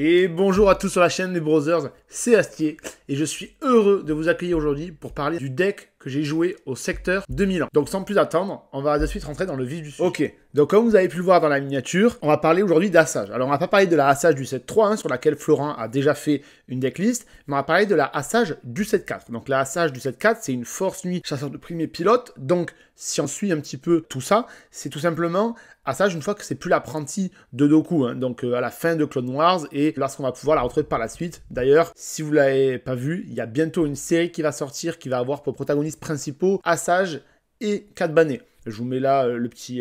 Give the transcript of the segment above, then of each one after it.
Et bonjour à tous sur la chaîne des Brothers, c'est Astier et je suis heureux de vous accueillir aujourd'hui pour parler du deck que j'ai joué au secteur de Milan. Donc sans plus attendre, on va de suite rentrer dans le vif du sujet. Ok, donc comme vous avez pu le voir dans la miniature, on va parler aujourd'hui d'Assage. Alors on va pas parler de la Assage du 7-3 sur laquelle Florent a déjà fait une decklist, mais on va parler de la Assage du 7-4. Donc la Assage du 7-4, c'est une force nuit chasseur de primes et pilote. Donc si on suit un petit peu tout ça, c'est tout simplement Assage une fois que c'est plus l'apprenti de Doku, donc à la fin de Clone Wars et lorsqu'on va pouvoir la retrouver par la suite. D'ailleurs, si vous l'avez pas vu, il y a bientôt une série qui va sortir qui va avoir pour protagonistes principaux Assage et Cad Bane. Je vous mets là le petit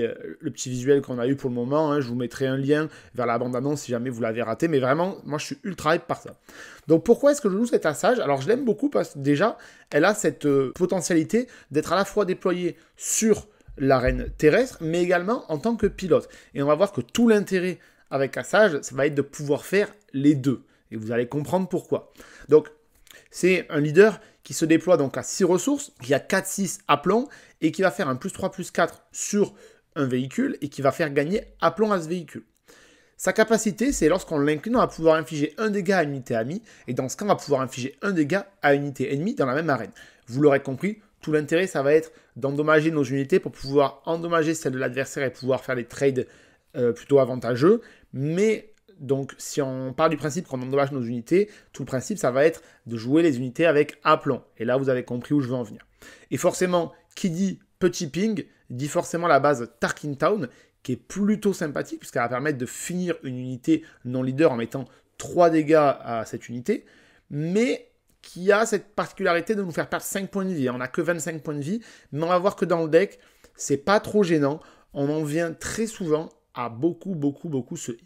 visuel qu'on a eu pour le moment. Je vous mettrai un lien vers la bande-annonce si jamais vous l'avez raté. Mais vraiment, moi, je suis ultra hype par ça. Donc, pourquoi est-ce que je joue cette Assage? Alors, je l'aime beaucoup parce que déjà, elle a cette potentialité d'être à la fois déployée sur l'arène terrestre, mais également en tant que pilote. Et on va voir que tout l'intérêt avec Assage, ça va être de pouvoir faire les deux. Et vous allez comprendre pourquoi. Donc, c'est un leader qui se déploie donc à 6 ressources, qui a 4-6 aplomb, et qui va faire un +3/+4 sur un véhicule, et qui va faire gagner aplomb à ce véhicule. Sa capacité, c'est lorsqu'on l'incline, on va pouvoir infliger un dégât à une unité amie, et dans ce cas, on va pouvoir infliger un dégât à une unité ennemie dans la même arène. Vous l'aurez compris, tout l'intérêt, ça va être d'endommager nos unités pour pouvoir endommager celles de l'adversaire et pouvoir faire des trades plutôt avantageux, mais donc, si on part du principe qu'on endommage nos unités, tout le principe, ça va être de jouer les unités avec aplomb. Et là, vous avez compris où je veux en venir. Et forcément, qui dit petit ping, dit forcément la base Tarkin Town, qui est plutôt sympathique, puisqu'elle va permettre de finir une unité non leader en mettant 3 dégâts à cette unité, mais qui a cette particularité de nous faire perdre 5 points de vie. On n'a que 25 points de vie, mais on va voir que dans le deck, c'est pas trop gênant. On en vient très souvent à beaucoup se heal.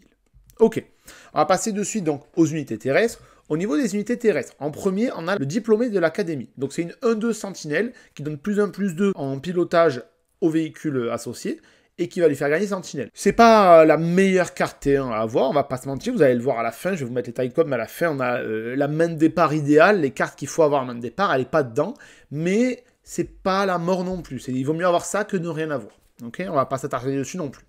Ok, on va passer de suite donc aux unités terrestres. Au niveau des unités terrestres, en premier, on a le diplômé de l'académie. Donc c'est une 1-2 sentinelle qui donne +1/+2 en pilotage au véhicule associé et qui va lui faire gagner sentinelle. C'est pas la meilleure carte T1 à avoir, on va pas se mentir, vous allez le voir à la fin, je vais vous mettre les taille-codes, mais à la fin on a la main de départ idéale, les cartes qu'il faut avoir en main de départ, elle est pas dedans, mais c'est pas la mort non plus. Il vaut mieux avoir ça que ne rien avoir. Ok, on va pas s'attarder dessus non plus.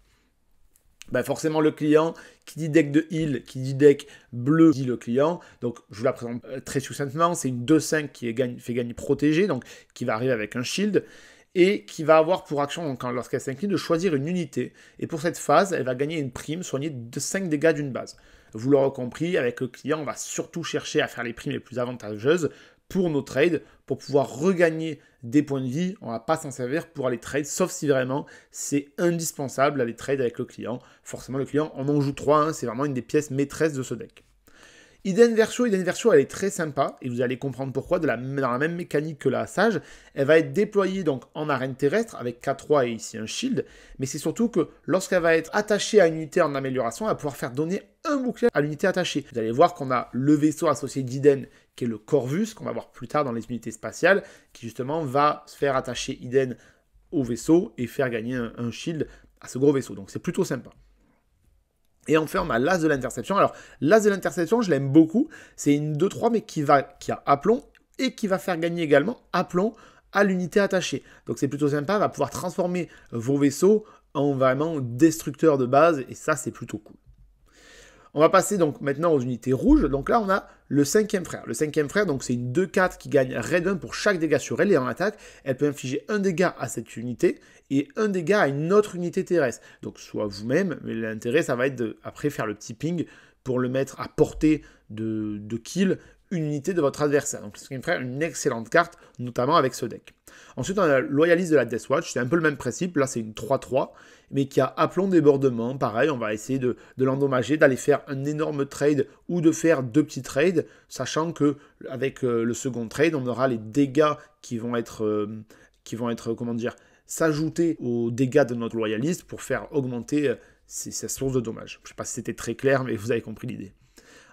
Ben forcément le client, qui dit deck de heal, qui dit deck bleu, dit le client. Donc je vous la présente très succinctement, c'est une 2-5 qui fait gagner protégé, donc qui va arriver avec un shield, et qui va avoir pour action, lorsqu'elle s'incline, de choisir une unité. Et pour cette phase, elle va gagner une prime soignée de 5 dégâts d'une base. Vous l'aurez compris, avec le client, on va surtout chercher à faire les primes les plus avantageuses pour nos trades, pour pouvoir regagner des points de vie. On ne va pas s'en servir pour aller trade, sauf si vraiment c'est indispensable d'aller trade avec le client. Forcément, le client, on en joue 3, c'est vraiment une des pièces maîtresses de ce deck. Iden Versio, elle est très sympa, et vous allez comprendre pourquoi, dans la même mécanique que la Assage. Elle va être déployée donc en arène terrestre, avec K3 et ici un shield, mais c'est surtout que lorsqu'elle va être attachée à une unité en amélioration, elle va pouvoir faire donner un bouclier à l'unité attachée. Vous allez voir qu'on a le vaisseau associé d'Iden, qui est le Corvus, qu'on va voir plus tard dans les unités spatiales, qui justement va se faire attacher Iden au vaisseau et faire gagner un shield à ce gros vaisseau. Donc c'est plutôt sympa. Et enfin, on a l'As de l'interception. Alors, l'As de l'interception, je l'aime beaucoup. C'est une 2-3, mais qui a aplomb et qui va faire gagner également aplomb à l'unité attachée. Donc, c'est plutôt sympa. Elle va pouvoir transformer vos vaisseaux en vraiment destructeurs de base. Et ça, c'est plutôt cool. On va passer donc maintenant aux unités rouges. Donc là, on a le 5e frère. Le 5e frère, donc c'est une 2-4 qui gagne raid 1 pour chaque dégât sur elle. Et en attaque, elle peut infliger un dégât à cette unité et un dégât à une autre unité terrestre. Donc soit vous-même, mais l'intérêt, ça va être de, après, faire le petit ping pour le mettre à portée de kill une unité de votre adversaire. Donc le 5e frère, une excellente carte, notamment avec ce deck. Ensuite, on a le Loyaliste de la Death Watch. C'est un peu le même principe. Là, c'est une 3-3. Mais qui a aplomb débordement, pareil, on va essayer de l'endommager, d'aller faire un énorme trade ou de faire 2 petits trades, sachant que avec le second trade, on aura les dégâts qui vont être comment dire, s'ajouter aux dégâts de notre loyaliste pour faire augmenter sa source de dommages. Je ne sais pas si c'était très clair, mais vous avez compris l'idée.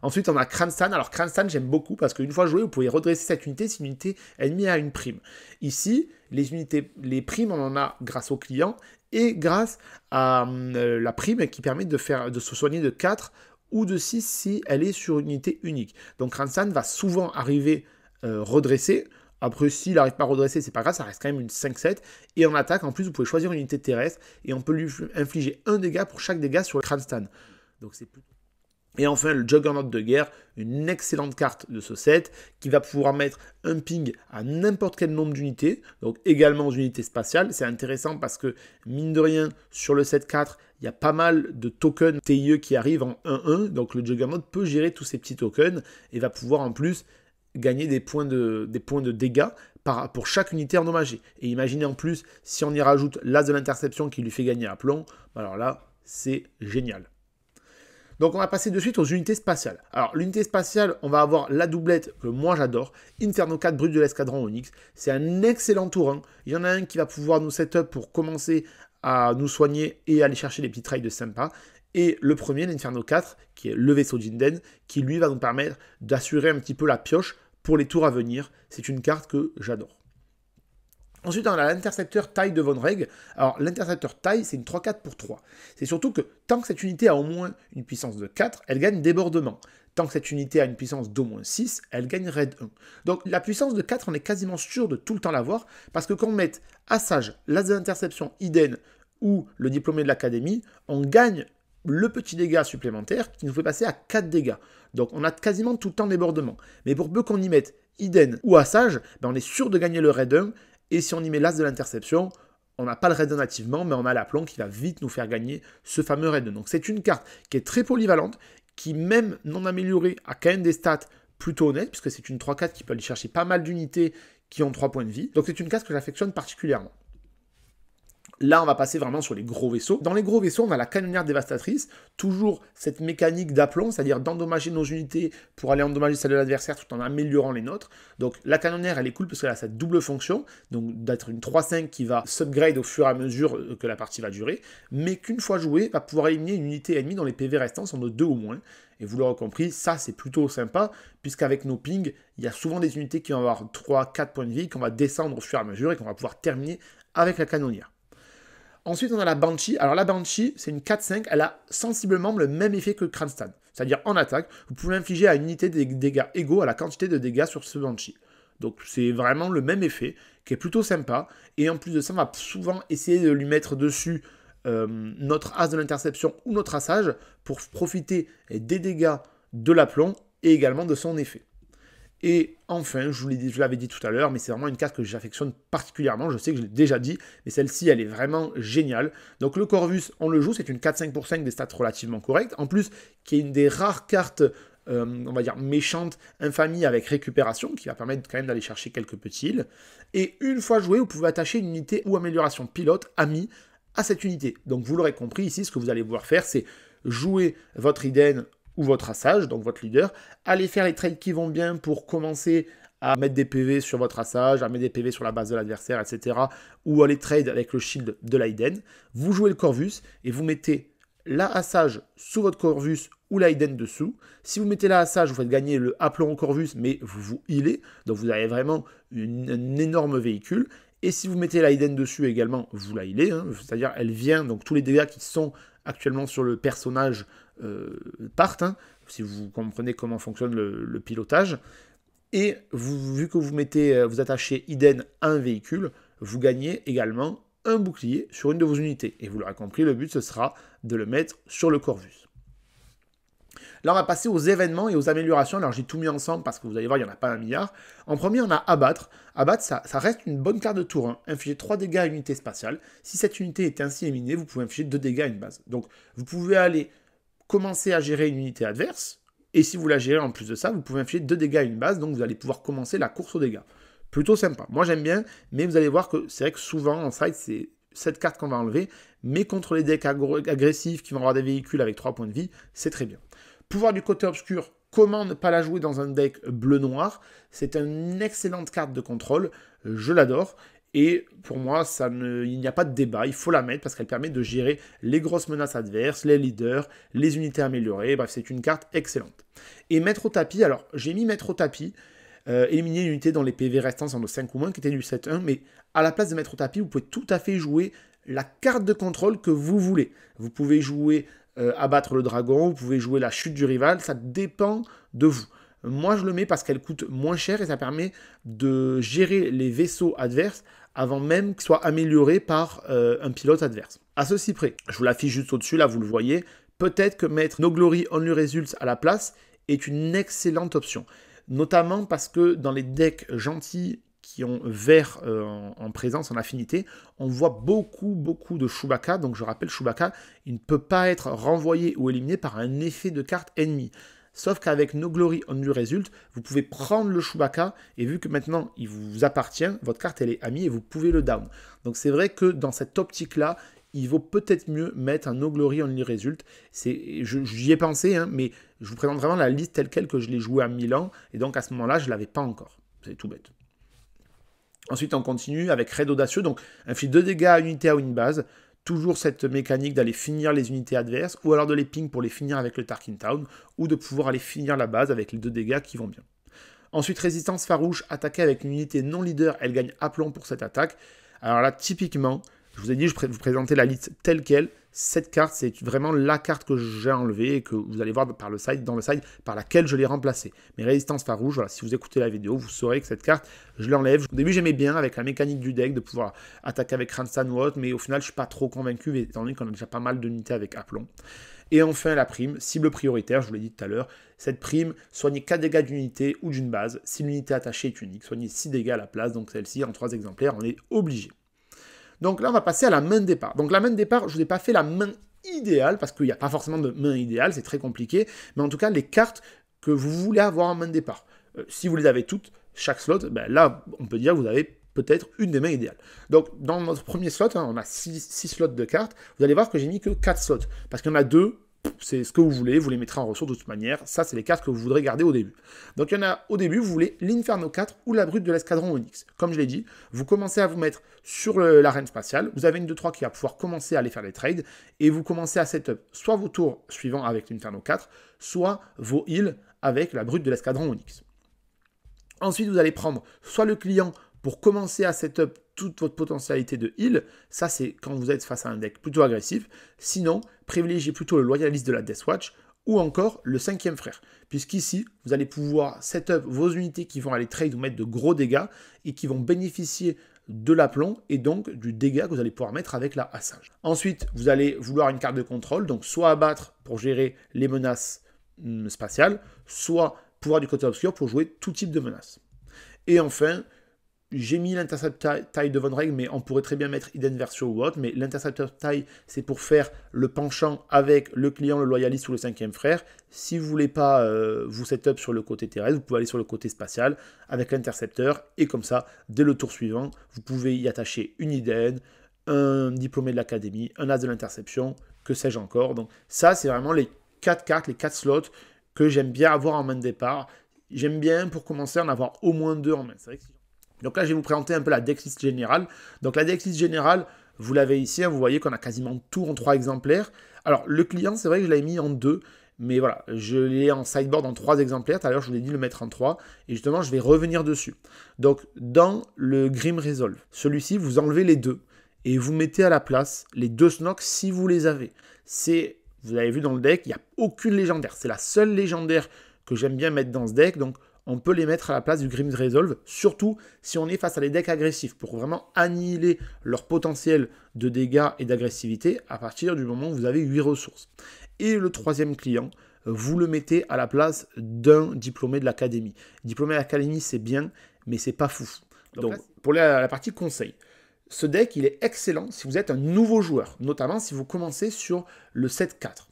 Ensuite, on a Kransan. Alors, Kransan, j'aime beaucoup parce qu'une fois joué, vous pouvez redresser cette unité si une unité ennemie a une prime. Ici, les primes, on en a grâce au client et grâce à la prime qui permet de se soigner de 4 ou de 6 si elle est sur une unité unique. Donc, Kransan va souvent arriver redressé. Après, s'il n'arrive pas à redresser, c'est pas grave, ça reste quand même une 5-7. Et en attaque, en plus, vous pouvez choisir une unité terrestre et on peut lui infliger un dégât pour chaque dégât sur le Kransan. Donc, c'est plutôt... Et enfin, le Juggernaut de guerre, une excellente carte de ce set qui va pouvoir mettre un ping à n'importe quel nombre d'unités, donc également aux unités spatiales. C'est intéressant parce que, mine de rien, sur le set 4, il y a pas mal de tokens TIE qui arrivent en 1-1, donc le Juggernaut peut gérer tous ces petits tokens et va pouvoir en plus gagner des points de dégâts pour chaque unité endommagée. Et imaginez en plus, si on y rajoute l'as de l'interception qui lui fait gagner à plomb, alors là, c'est génial. Donc on va passer de suite aux unités spatiales. Alors l'unité spatiale, on va avoir la doublette que moi j'adore, Inferno 4 Brut de l'escadron Onyx. C'est un excellent tour 1. Il y en a un qui va pouvoir nous setup pour commencer à nous soigner et aller chercher les petits trails de sympa. Et le premier, l'Inferno 4, qui est le vaisseau d'Inden, qui lui va nous permettre d'assurer un petit peu la pioche pour les tours à venir. C'est une carte que j'adore. Ensuite, on a l'intercepteur taille de Von Reg. Alors, l'intercepteur taille, c'est une 3-4 pour 3. C'est surtout que tant que cette unité a au moins une puissance de 4, elle gagne débordement. Tant que cette unité a une puissance d'au moins 6, elle gagne raid 1. Donc, la puissance de 4, on est quasiment sûr de tout le temps l'avoir, parce que quand on met Assage, l'as de l'interception, Iden ou le diplômé de l'académie, on gagne le petit dégât supplémentaire qui nous fait passer à 4 dégâts. Donc, on a quasiment tout le temps débordement. Mais pour peu qu'on y mette Iden ou Assage, ben on est sûr de gagner le raid 1. Et si on y met l'as de l'interception, on n'a pas le raid 1 nativement, mais on a l'aplomb qui va vite nous faire gagner ce fameux raid 1. Donc c'est une carte qui est très polyvalente, qui même non améliorée a quand même des stats plutôt honnêtes, puisque c'est une 3-4 qui peut aller chercher pas mal d'unités qui ont 3 points de vie. Donc c'est une carte que j'affectionne particulièrement. Là, on va passer vraiment sur les gros vaisseaux. Dans les gros vaisseaux, on a la canonnière dévastatrice, toujours cette mécanique d'aplomb, c'est-à-dire d'endommager nos unités pour aller endommager celles de l'adversaire tout en améliorant les nôtres. Donc la canonnière, elle est cool parce qu'elle a cette double fonction, donc d'être une 3-5 qui va s'upgrade au fur et à mesure que la partie va durer, mais qu'une fois jouée, va pouvoir éliminer une unité ennemie dont les PV restants sont de 2 ou moins. Et vous l'aurez compris, ça c'est plutôt sympa, puisqu'avec nos pings, il y a souvent des unités qui vont avoir 3-4 points de vie, qu'on va descendre au fur et à mesure et qu'on va pouvoir terminer avec la canonnière. Ensuite, on a la Banshee. Alors, la Banshee, c'est une 4-5. Elle a sensiblement le même effet que Kronstadt. C'est-à-dire, en attaque, vous pouvez infliger à une unité des dégâts égaux à la quantité de dégâts sur ce Banshee. Donc, c'est vraiment le même effet, qui est plutôt sympa. Et en plus de ça, on va souvent essayer de lui mettre dessus notre as de l'interception ou notre assage pour profiter des dégâts de l'aplomb et également de son effet. Et enfin, je l'avais dit tout à l'heure, mais c'est vraiment une carte que j'affectionne particulièrement. Je sais que je l'ai déjà dit, mais celle-ci, elle est vraiment géniale. Donc le Corvus, on le joue, c'est une 4-5% avec des stats relativement correctes. En plus, qui est une des rares cartes, on va dire, méchantes, infamie avec récupération, qui va permettre quand même d'aller chercher quelques petits heals. Et une fois joué, vous pouvez attacher une unité ou amélioration pilote amie à cette unité. Donc vous l'aurez compris, ici, ce que vous allez pouvoir faire, c'est jouer votre Iden ou votre assage, donc votre leader, allez faire les trades qui vont bien pour commencer à mettre des PV sur votre assage, à mettre des PV sur la base de l'adversaire, etc. Ou aller trade avec le shield de l'Aiden. Vous jouez le Corvus et vous mettez la assage sous votre Corvus ou l'Aiden dessous. Si vous mettez la assage, vous faites gagner le aplomb au Corvus, mais vous vous healez. Donc vous avez vraiment un énorme véhicule. Et si vous mettez l'Aiden dessus également, vous la healez. Hein, c'est-à-dire elle vient, donc tous les dégâts qui sont actuellement sur le personnage partent, hein, si vous comprenez comment fonctionne le pilotage. Et vu que vous attachez Iden à un véhicule, vous gagnez également un bouclier sur une de vos unités. Et vous l'aurez compris, le but, ce sera de le mettre sur le Corvus. Là, on va passer aux événements et aux améliorations. Alors, j'ai tout mis ensemble parce que vous allez voir, il n'y en a pas un milliard. En premier, on a Abattre. Abattre, ça reste une bonne carte de tour 1. Infliger 3 dégâts à une unité spatiale. Si cette unité est ainsi éliminée, vous pouvez infliger 2 dégâts à une base. Donc, vous pouvez aller commencer à gérer une unité adverse. Et si vous la gérez en plus de ça, vous pouvez infliger 2 dégâts à une base. Donc, vous allez pouvoir commencer la course aux dégâts. Plutôt sympa. Moi, j'aime bien. Mais vous allez voir que c'est vrai que souvent, en side, c'est cette carte qu'on va enlever. Mais contre les decks agressifs qui vont avoir des véhicules avec 3 points de vie, c'est très bien. Pouvoir du côté obscur, comment ne pas la jouer dans un deck bleu-noir? C'est une excellente carte de contrôle, je l'adore. Et pour moi, il n'y a pas de débat, il faut la mettre parce qu'elle permet de gérer les grosses menaces adverses, les leaders, les unités améliorées. Bref, c'est une carte excellente. Et mettre au tapis, alors j'ai mis mettre au tapis, éliminer une unité dont les PV restants sont de 5 ou moins, qui était du 7-1, mais à la place de mettre au tapis, vous pouvez tout à fait jouer la carte de contrôle que vous voulez. Vous pouvez jouer abattre le dragon, vous pouvez jouer la chute du rival, ça dépend de vous. Moi, je le mets parce qu'elle coûte moins cher et ça permet de gérer les vaisseaux adverses avant même qu'ils soient améliorés par un pilote adverse. À ceci près, je vous l'affiche juste au-dessus, là, vous le voyez, peut-être que mettre No Glory Only Results à la place est une excellente option. Notamment parce que dans les decks gentils qui ont vert en présence, en affinité, on voit beaucoup de Chewbacca. Donc je rappelle, Chewbacca, il ne peut pas être renvoyé ou éliminé par un effet de carte ennemie. Sauf qu'avec No Glory Only Result, vous pouvez prendre le Chewbacca, et vu que maintenant il vous appartient, votre carte elle est amie et vous pouvez le down. Donc c'est vrai que dans cette optique-là, il vaut peut-être mieux mettre un No Glory Only Result. J'y ai pensé, hein, mais je vous présente vraiment la liste telle quelle que je l'ai joué à Milan, et donc à ce moment-là, je ne l'avais pas encore. C'est tout bête. Ensuite, on continue avec Raid Audacieux, donc inflige 2 dégâts à unité à une base. Toujours cette mécanique d'aller finir les unités adverses, ou alors de les ping pour les finir avec le Tarkin Town, ou de pouvoir aller finir la base avec les 2 dégâts qui vont bien. Ensuite, résistance farouche, attaquer avec une unité non leader, elle gagne aplomb pour cette attaque. Alors là, typiquement, je vous ai dit, je vais vous présenter la liste telle quelle. Cette carte, c'est vraiment la carte que j'ai enlevée et que vous allez voir dans le side par laquelle je l'ai remplacée. Mais résistance farouche, voilà, si vous écoutez la vidéo, vous saurez que cette carte, je l'enlève. Au début, j'aimais bien avec la mécanique du deck de pouvoir attaquer avec Ranstan ou autre, mais au final, je ne suis pas trop convaincu, étant donné qu'on a déjà pas mal d'unités avec aplomb. Et enfin, la prime, cible prioritaire, je vous l'ai dit tout à l'heure. Cette prime, soignez 4 dégâts d'unité ou d'une base. Si l'unité attachée est unique, soignez 6 dégâts à la place. Donc celle-ci, en 3 exemplaires, on est obligé. Donc là, on va passer à la main de départ. Donc la main de départ, je ne vous ai pas fait la main idéale, parce qu'il n'y a pas forcément de main idéale, c'est très compliqué. Mais en tout cas, les cartes que vous voulez avoir en main de départ. Si vous les avez toutes, chaque slot, ben là, on peut dire que vous avez peut-être une des mains idéales. Donc, dans notre premier slot, hein, on a 6 slots de cartes. Vous allez voir que j'ai mis que 4 slots. Parce qu'il y en a 2, c'est ce que vous voulez, vous les mettrez en ressources de toute manière. Ça, c'est les cartes que vous voudrez garder au début. Donc, il y en a au début, vous voulez l'Inferno 4 ou la Brute de l'Escadron Onyx. Comme je l'ai dit, vous commencez à vous mettre sur l'arène spatiale. Vous avez une 2-3 qui va pouvoir commencer à aller faire des trades. Et vous commencez à setup soit vos tours suivants avec l'Inferno 4, soit vos heals avec la Brute de l'Escadron Onyx. Ensuite, vous allez prendre soit le client pour commencer à setup toute votre potentialité de heal. Ça, c'est quand vous êtes face à un deck plutôt agressif. Sinon, privilégiez plutôt le loyaliste de la Deathwatch ou encore le 5e frère. Puisqu'ici, vous allez pouvoir setup vos unités qui vont aller trade ou mettre de gros dégâts et qui vont bénéficier de l'aplomb et donc du dégât que vous allez pouvoir mettre avec la Assage. Ensuite, vous allez vouloir une carte de contrôle, donc soit abattre pour gérer les menaces spatiales, soit pouvoir du côté obscur pour jouer tout type de menaces. Et enfin, j'ai mis l'intercepteur taille de Von Reg, mais on pourrait très bien mettre Hidden Version ou autre, mais l'intercepteur taille, c'est pour faire le penchant avec le client, le loyaliste ou le 5e frère. Si vous ne voulez pas vous setup sur le côté terrestre, vous pouvez aller sur le côté spatial avec l'intercepteur, et comme ça, dès le tour suivant, vous pouvez y attacher une Hidden, un diplômé de l'académie, un as de l'interception, que sais-je encore. Donc ça, c'est vraiment les 4 cartes, les 4 slots que j'aime bien avoir en main de départ. J'aime bien, pour commencer, en avoir au moins 2 en main. C'est vrai que donc là, je vais vous présenter un peu la decklist générale. Donc la decklist générale, vous l'avez ici, hein, vous voyez qu'on a quasiment tout en 3 exemplaires. Alors le client, c'est vrai que je l'avais mis en 2, mais voilà, je l'ai en sideboard en 3 exemplaires. Tout à l'heure, je vous l'ai dit de le mettre en 3, et justement, je vais revenir dessus. Donc dans le Grim Resolve, celui-ci, vous enlevez les 2, et vous mettez à la place les 2 Snoks si vous les avez. Vous avez vu dans le deck, il n'y a aucune légendaire. C'est la seule légendaire que j'aime bien mettre dans ce deck, donc on peut les mettre à la place du Grim Resolve, surtout si on est face à des decks agressifs, pour vraiment annihiler leur potentiel de dégâts et d'agressivité à partir du moment où vous avez 8 ressources. Et le 3e client, vous le mettez à la place d'un diplômé de l'académie. Diplômé de l'académie, c'est bien, mais c'est pas fou. Donc, pour la partie conseil, ce deck, il est excellent si vous êtes un nouveau joueur, notamment si vous commencez sur le set 4.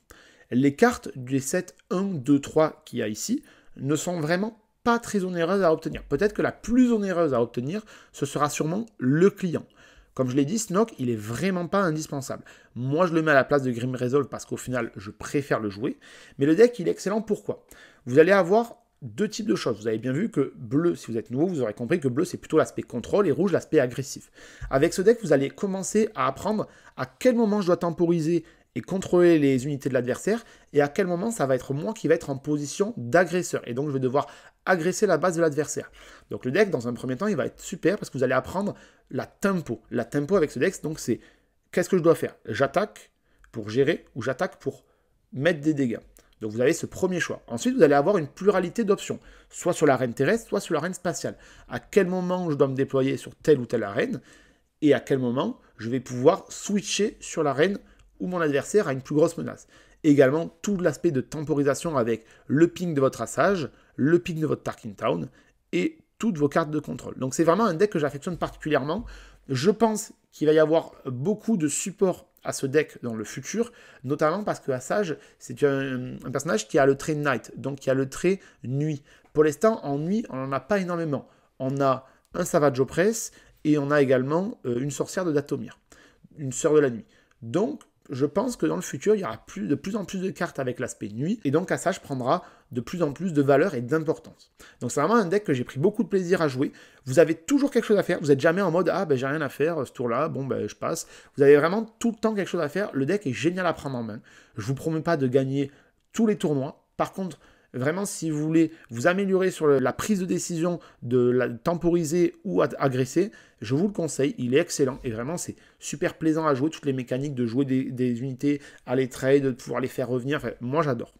Les cartes du set 1, 2, 3 qu'il y a ici ne sont vraiment pas très onéreuse à obtenir. Peut-être que la plus onéreuse à obtenir, ce sera sûrement le client. Comme je l'ai dit, Snok, il est vraiment pas indispensable. Moi, je le mets à la place de Grim Resolve parce qu'au final, je préfère le jouer. Mais le deck, il est excellent. Pourquoi? Vous allez avoir 2 types de choses. Vous avez bien vu que bleu, si vous êtes nouveau, vous aurez compris que bleu, c'est plutôt l'aspect contrôle et rouge, l'aspect agressif. Avec ce deck, vous allez commencer à apprendre à quel moment je dois temporiser et contrôler les unités de l'adversaire, et à quel moment ça va être moi qui va être en position d'agresseur, et donc je vais devoir agresser la base de l'adversaire. Donc le deck, dans un premier temps, il va être super, parce que vous allez apprendre la tempo. La tempo avec ce deck, donc c'est, qu'est-ce que je dois faire? J'attaque pour gérer, ou j'attaque pour mettre des dégâts. Donc vous avez ce premier choix. Ensuite, vous allez avoir une pluralité d'options, soit sur l'arène terrestre, soit sur l'arène spatiale. À quel moment je dois me déployer sur telle ou telle arène, et à quel moment je vais pouvoir switcher sur l'arène où mon adversaire a une plus grosse menace. également tout l'aspect de temporisation avec le ping de votre assage, le ping de votre Tarkin Town et toutes vos cartes de contrôle. Donc c'est vraiment un deck que j'affectionne particulièrement. Je pense qu'il va y avoir beaucoup de support à ce deck dans le futur, notamment parce que Assage, c'est un personnage qui a le trait Night, donc qui a le trait Nuit. Pour l'instant, en Nuit, on n'en a pas énormément. On a un Savage Opress et on a également une sorcière de Dathomir, une sœur de la nuit. Donc, je pense que dans le futur, il y aura de plus en plus de cartes avec l'aspect nuit, et donc Assage prendra de plus en plus de valeur et d'importance. Donc c'est vraiment un deck que j'ai pris beaucoup de plaisir à jouer. Vous avez toujours quelque chose à faire, vous n'êtes jamais en mode « Ah, ben j'ai rien à faire ce tour-là, bon ben je passe ». Vous avez vraiment tout le temps quelque chose à faire, le deck est génial à prendre en main. Je vous promets pas de gagner tous les tournois, par contre, vraiment, si vous voulez vous améliorer sur la prise de décision, de la temporiser ou agresser, je vous le conseille, il est excellent et vraiment c'est super plaisant à jouer, toutes les mécaniques de jouer des unités, à les trade, de pouvoir les faire revenir, enfin, moi j'adore.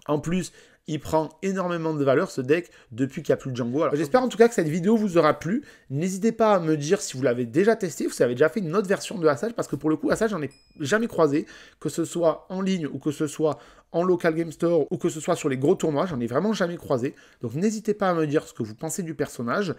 En plus, il prend énormément de valeur ce deck depuis qu'il n'y a plus de Django. J'espère en tout cas que cette vidéo vous aura plu. N'hésitez pas à me dire si vous l'avez déjà testé, si vous avez déjà fait une autre version de Assage, parce que pour le coup, Assage, j'en ai jamais croisé, que ce soit en ligne ou que ce soit en local game store ou que ce soit sur les gros tournois, j'en ai vraiment jamais croisé. Donc n'hésitez pas à me dire ce que vous pensez du personnage,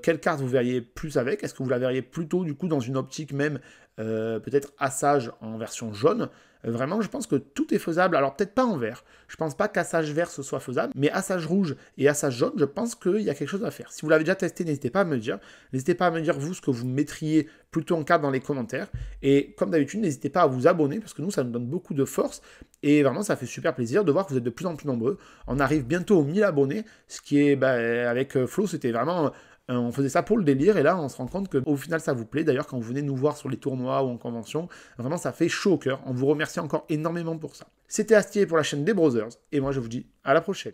quelle carte vous verriez plus avec, est-ce que vous la verriez plutôt du coup dans une optique même peut-être Assage en version jaune. Vraiment, je pense que tout est faisable. Alors, peut-être pas en vert. Je pense pas qu'Assage vert ce soit faisable. Mais Assage rouge et Assage jaune, je pense qu'il y a quelque chose à faire. Si vous l'avez déjà testé, n'hésitez pas à me dire. N'hésitez pas à me dire, vous, ce que vous mettriez plutôt en carte dans les commentaires. Et comme d'habitude, n'hésitez pas à vous abonner parce que nous, ça nous donne beaucoup de force. Et vraiment, ça fait super plaisir de voir que vous êtes de plus en plus nombreux. On arrive bientôt aux 1000 abonnés. Ce qui est, avec Flo, c'était vraiment... On faisait ça pour le délire et là on se rend compte qu'au final ça vous plaît. D'ailleurs quand vous venez nous voir sur les tournois ou en convention, vraiment ça fait chaud au cœur. On vous remercie encore énormément pour ça. C'était Astier pour la chaîne des Brothers et moi je vous dis à la prochaine.